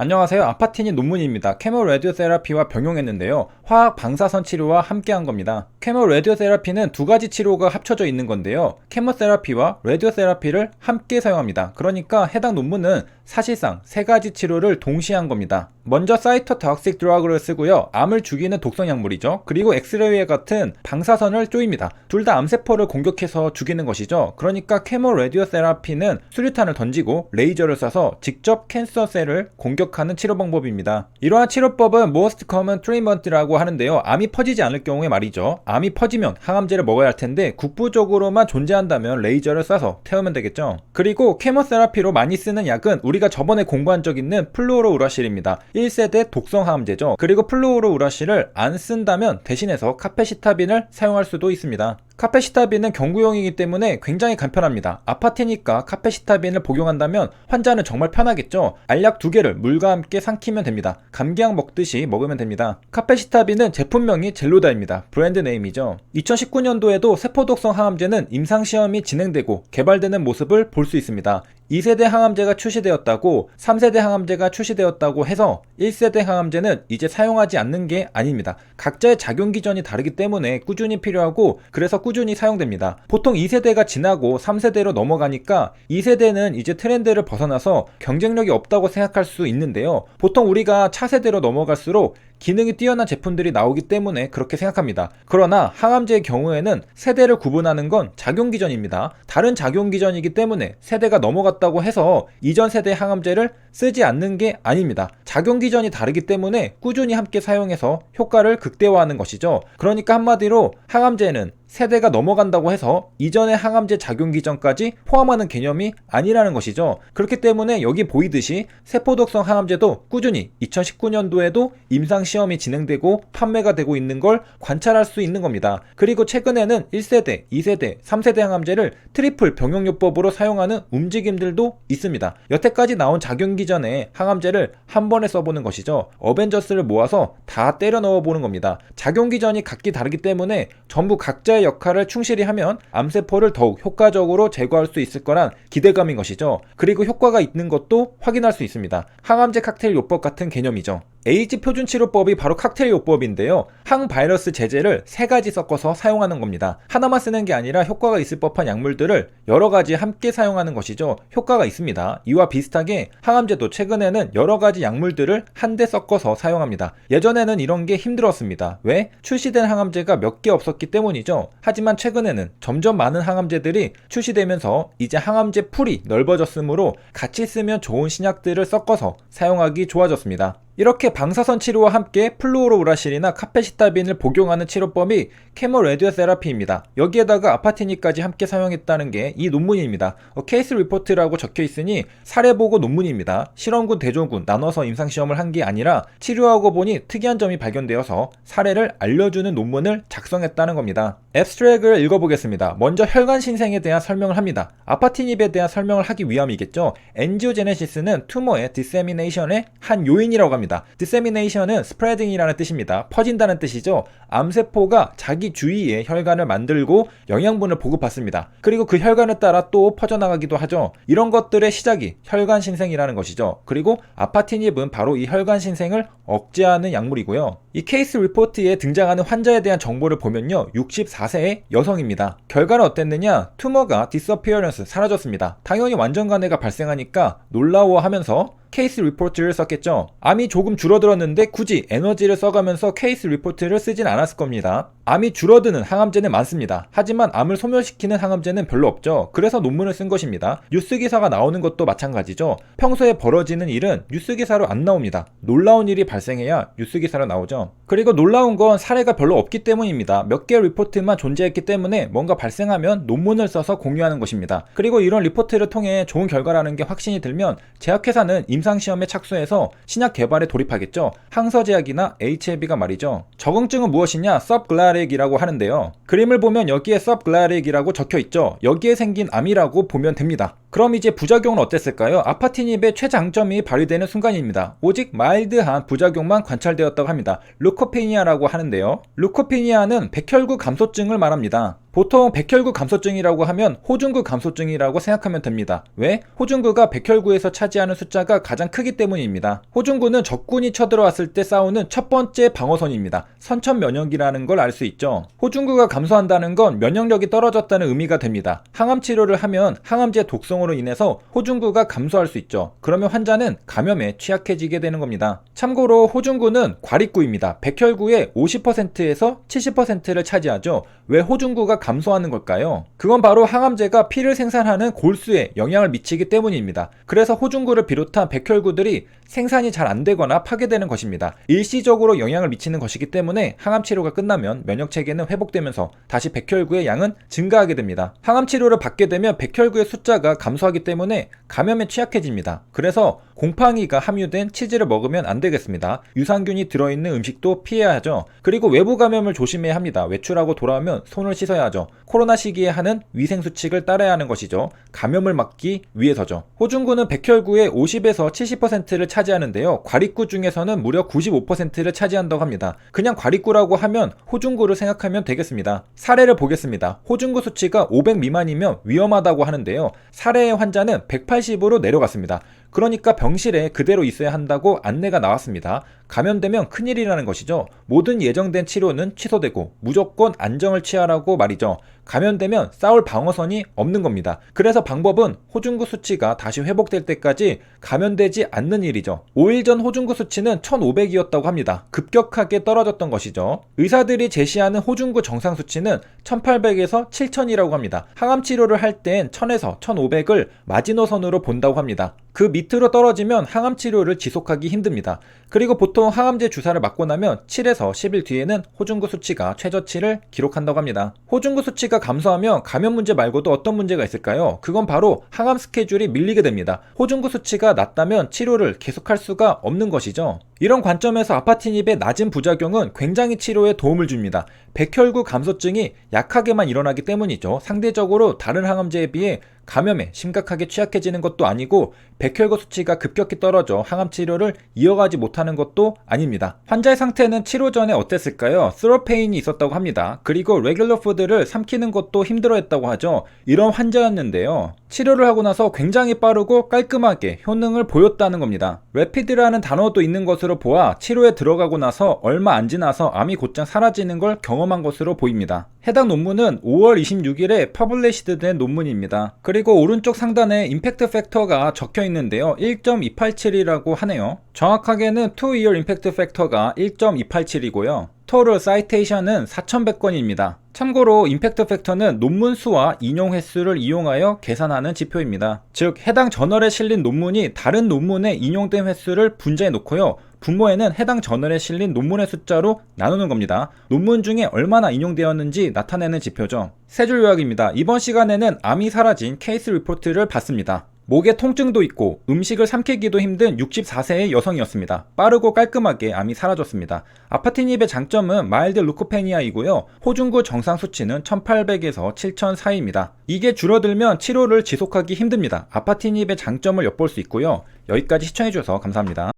안녕하세요. 아파티니 논문입니다. 케모 레디오 세라피와 병용했는데요. 화학 방사선 치료와 함께한 겁니다. 케모 레디오 세라피는 두 가지 치료가 합쳐져 있는 건데요. 케모세라피와 레디오 세라피를 함께 사용합니다. 그러니까 해당 논문은 사실상 세 가지 치료를 동시에 한 겁니다. 먼저 사이토톡식 드러그를 쓰고요. 암을 죽이는 독성 약물이죠. 그리고 엑스레이와 같은 방사선을 쪼입니다. 둘 다 암세포를 공격해서 죽이는 것이죠. 그러니까 케모 레디오 세라피는 수류탄을 던지고 레이저를 쏴서 직접 캔서셀을 공격하는 치료 방법입니다. 이러한 치료법은 most common treatment라고 하는데요. 암이 퍼지지 않을 경우에 말이죠. 암이 퍼지면 항암제를 먹어야 할 텐데 국부적으로만 존재한다면 레이저를 쏴서 태우면 되겠죠. 그리고 케모세라피로 많이 쓰는 약은 우리가 저번에 공부한 적 있는 플루오로우라실입니다. 1세대 독성 항암제죠. 그리고 플루오로우라실을 안 쓴다면 대신해서 카페시타빈을 사용할 수도 있습니다. 카페시타빈은 경구용이기 때문에 굉장히 간편합니다. 아파트니까 카페시타빈을 복용한다면 환자는 정말 편하겠죠. 알약 2개를 물과 함께 삼키면 됩니다. 감기약 먹듯이 먹으면 됩니다. 카페시타빈은 제품명이 젤로다입니다. 브랜드 네임이죠. 2019년도에도 세포독성 항암제는 임상시험이 진행되고 개발되는 모습을 볼 수 있습니다. 2세대 항암제가 출시되었다고 3세대 항암제가 출시되었다고 해서 1세대 항암제는 이제 사용하지 않는 게 아닙니다. 각자의 작용 기전이 다르기 때문에 꾸준히 필요하고 그래서 꾸준히 사용됩니다. 보통 2세대가 지나고 3세대로 넘어가니까 2세대는 이제 트렌드를 벗어나서 경쟁력이 없다고 생각할 수 있는데요. 보통 우리가 차세대로 넘어갈수록 기능이 뛰어난 제품들이 나오기 때문에 그렇게 생각합니다. 그러나 항암제의 경우에는 세대를 구분하는 건 작용 기전입니다. 다른 작용 기전이기 때문에 세대가 넘어갔다고 해서 이전 세대 항암제를 쓰지 않는 게 아닙니다. 작용 기전이 다르기 때문에 꾸준히 함께 사용해서 효과를 극대화하는 것이죠. 그러니까 한마디로 항암제는 세대가 넘어간다고 해서 이전의 항암제 작용 기전까지 포함하는 개념이 아니라는 것이죠. 그렇기 때문에 여기 보이듯이 세포독성 항암제도 꾸준히 2019년도에도 임상시험이 진행되고 판매가 되고 있는 걸 관찰할 수 있는 겁니다. 그리고 최근에는 1세대, 2세대, 3세대 항암제를 트리플 병용요법으로 사용하는 움직임들도 있습니다. 여태까지 나온 작용 기전에 항암제를 한 번에 써보는 것이죠. 어벤져스를 모아서 다 때려 넣어보는 겁니다. 작용 기전이 각기 다르기 때문에 전부 각자의 역할을 충실히 하면 암세포를 더욱 효과적으로 제거할 수 있을 거란 기대감인 것이죠. 그리고 효과가 있는 것도 확인할 수 있습니다. 항암제 칵테일 요법 같은 개념이죠. 에이즈 표준 치료법이 바로 칵테일 요법인데요. 항바이러스 제제를 3가지 섞어서 사용하는 겁니다. 하나만 쓰는 게 아니라 효과가 있을 법한 약물들을 여러 가지 함께 사용하는 것이죠. 효과가 있습니다. 이와 비슷하게 항암제도 최근에는 여러 가지 약물들을 한데 섞어서 사용합니다. 예전에는 이런 게 힘들었습니다. 왜? 출시된 항암제가 몇 개 없었기 때문이죠. 하지만 최근에는 점점 많은 항암제들이 출시되면서 이제 항암제 풀이 넓어졌으므로 같이 쓰면 좋은 신약들을 섞어서 사용하기 좋아졌습니다. 이렇게 방사선 치료와 함께 플루오로우라실이나 카페시타빈을 복용하는 치료법이 케모 레디오 세라피입니다. 여기에다가 아파티니까지 함께 사용했다는 게 이 논문입니다. 케이스 리포트라고 적혀 있으니 사례보고 논문입니다. 실험군, 대조군 나눠서 임상시험을 한 게 아니라 치료하고 보니 특이한 점이 발견되어서 사례를 알려주는 논문을 작성했다는 겁니다. 앱스트랙을 읽어보겠습니다. 먼저 혈관 신생에 대한 설명을 합니다. 아파티닙에 대한 설명을 하기 위함이겠죠. 엔지오제네시스는 투머의 디세미네이션의 한 요인이라고 합니다. 디세미네이션은 스프레딩이라는 뜻입니다. 퍼진다는 뜻이죠. 암세포가 자기 주위에 혈관을 만들고 영양분을 보급받습니다. 그리고 그 혈관을 따라 또 퍼져나가기도 하죠. 이런 것들의 시작이 혈관 신생이라는 것이죠. 그리고 아파티닙은 바로 이 혈관 신생을 억제하는 약물이고요. 이 케이스 리포트에 등장하는 환자에 대한 정보를 보면요. 64세의 여성입니다. 결과는 어땠느냐? 투머가 disappearance, 사라졌습니다. 당연히 완전간해가 발생하니까 놀라워하면서 케이스 리포트를 썼겠죠. 암이 조금 줄어들었는데 굳이 에너지를 써가면서 케이스 리포트를 쓰진 않았을 겁니다. 암이 줄어드는 항암제는 많습니다. 하지만 암을 소멸시키는 항암제는 별로 없죠. 그래서 논문을 쓴 것입니다. 뉴스 기사가 나오는 것도 마찬가지죠. 평소에 벌어지는 일은 뉴스 기사로 안 나옵니다. 놀라운 일이 발생해야 뉴스 기사로 나오죠. 그리고 놀라운 건 사례가 별로 없기 때문입니다. 몇 개의 리포트만 존재했기 때문에 뭔가 발생하면 논문을 써서 공유하는 것입니다. 그리고 이런 리포트를 통해 좋은 결과라는 게 확신이 들면 제약회사는 임상시험에 착수해서 신약 개발에 돌입하겠죠. 항서제약이나 HAB가 말이죠. 적응증은 무엇이냐? subglalec이라고 하는데요. 그림을 보면 여기에 subglalec이라고 적혀있죠. 여기에 생긴 암이라고 보면 됩니다. 그럼 이제 부작용은 어땠을까요? 아파티닙의 최장점이 발휘되는 순간입니다. 오직 마일드한 부작용만 관찰되었다고 합니다. 루코페니아라고 하는데요. 루코페니아는 백혈구 감소증을 말합니다. 보통 백혈구 감소증이라고 하면 호중구 감소증이라고 생각하면 됩니다. 왜? 호중구가 백혈구에서 차지하는 숫자가 가장 크기 때문입니다. 호중구는 적군이 쳐들어왔을 때 싸우는 첫 번째 방어선입니다. 선천 면역이라는 걸 알 수 있죠. 호중구가 감소한다는 건 면역력이 떨어졌다는 의미가 됩니다. 항암 치료를 하면 항암제 독성으로 인해서 호중구가 감소할 수 있죠. 그러면 환자는 감염에 취약해지게 되는 겁니다. 참고로 호중구는 과립구입니다. 백혈구의 50%에서 70%를 차지하죠. 왜 호중구가 감소하는 걸까요? 그건 바로 항암제가 피를 생산하는 골수에 영향을 미치기 때문입니다. 그래서 호중구를 비롯한 백혈구들이 생산이 잘 안 되거나 파괴되는 것입니다. 일시적으로 영향을 미치는 것이기 때문에 항암 치료가 끝나면 면역 체계는 회복되면서 다시 백혈구의 양은 증가하게 됩니다. 항암 치료를 받게 되면 백혈구의 숫자가 감소하기 때문에 감염에 취약해집니다. 그래서 곰팡이가 함유된 치즈를 먹으면 안 되겠습니다. 유산균이 들어있는 음식도 피해야 하죠. 그리고 외부 감염을 조심해야 합니다. 외출하고 돌아오면 손을 씻어야 하죠. 코로나 시기에 하는 위생수칙을 따라야 하는 것이죠. 감염을 막기 위해서죠. 호중구는 백혈구의 50에서 70%를 차지하는데요. 과립구 중에서는 무려 95%를 차지한다고 합니다. 그냥 과립구라고 하면 호중구를 생각하면 되겠습니다. 사례를 보겠습니다. 호중구 수치가 500 미만이면 위험하다고 하는데요. 사례의 환자는 180으로 내려갔습니다. 그러니까 병실에 그대로 있어야 한다고 안내가 나왔습니다. 감염되면 큰일이라는 것이죠. 모든 예정된 치료는 취소되고 무조건 안정을 취하라고 말이죠. 감염되면 싸울 방어선이 없는 겁니다. 그래서 방법은 호중구 수치가 다시 회복될 때까지 감염되지 않는 일이죠. 5일 전 호중구 수치는 1500이었다고 합니다. 급격하게 떨어졌던 것이죠. 의사들이 제시하는 호중구 정상 수치는 1800에서 7000이라고 합니다. 항암 치료를 할 땐 1000에서 1500을 마지노선으로 본다고 합니다. 그 밑으로 떨어지면 항암 치료를 지속하기 힘듭니다. 그리고 보통 항암제 주사를 맞고 나면 7에서 10일 뒤에는 호중구 수치가 최저치를 기록한다고 합니다. 호중구 수치가 감소하면 감염 문제 말고도 어떤 문제가 있을까요? 그건 바로 항암 스케줄이 밀리게 됩니다. 호중구 수치가 낮다면 치료를 계속할 수가 없는 것이죠. 이런 관점에서 아파티닙의 낮은 부작용은 굉장히 치료에 도움을 줍니다. 백혈구 감소증이 약하게만 일어나기 때문이죠. 상대적으로 다른 항암제에 비해 감염에 심각하게 취약해지는 것도 아니고 백혈구 수치가 급격히 떨어져 항암 치료를 이어가지 못하는 것도 아닙니다. 환자의 상태는 치료 전에 어땠을까요? 스로페인이 있었다고 합니다. 그리고 레귤러 푸드를 삼키는 것도 힘들어했다고 하죠. 이런 환자였는데요. 치료를 하고 나서 굉장히 빠르고 깔끔하게 효능을 보였다는 겁니다. 래피드라는 단어도 있는 것으로 보아 치료에 들어가고 나서 얼마 안 지나서 암이 곧장 사라지는 걸 경험한 것으로 보입니다. 해당 논문은 5월 26일에 퍼블리시드된 논문입니다. 그리고 오른쪽 상단에 임팩트 팩터가 적혀 있는데요. 1.287이라고 하네요. 정확하게는 2-year 임팩트 팩터가 1.287이고요. 토럴 사이테이션은 4100건입니다. 참고로 임팩트 팩터는 논문 수와 인용 횟수를 이용하여 계산하는 지표입니다. 즉 해당 저널에 실린 논문이 다른 논문에 인용된 횟수를 분자해 놓고요. 분모에는 해당 저널에 실린 논문의 숫자로 나누는 겁니다. 논문 중에 얼마나 인용되었는지 나타내는 지표죠. 세 줄 요약입니다. 이번 시간에는 암이 사라진 케이스 리포트를 봤습니다. 목에 통증도 있고 음식을 삼키기도 힘든 64세의 여성이었습니다. 빠르고 깔끔하게 암이 사라졌습니다. 아파티닙의 장점은 마일드 루코페니아이고요. 호중구 정상 수치는 1800에서 7000 사이입니다. 이게 줄어들면 치료를 지속하기 힘듭니다. 아파티닙의 장점을 엿볼 수 있고요. 여기까지 시청해주셔서 감사합니다.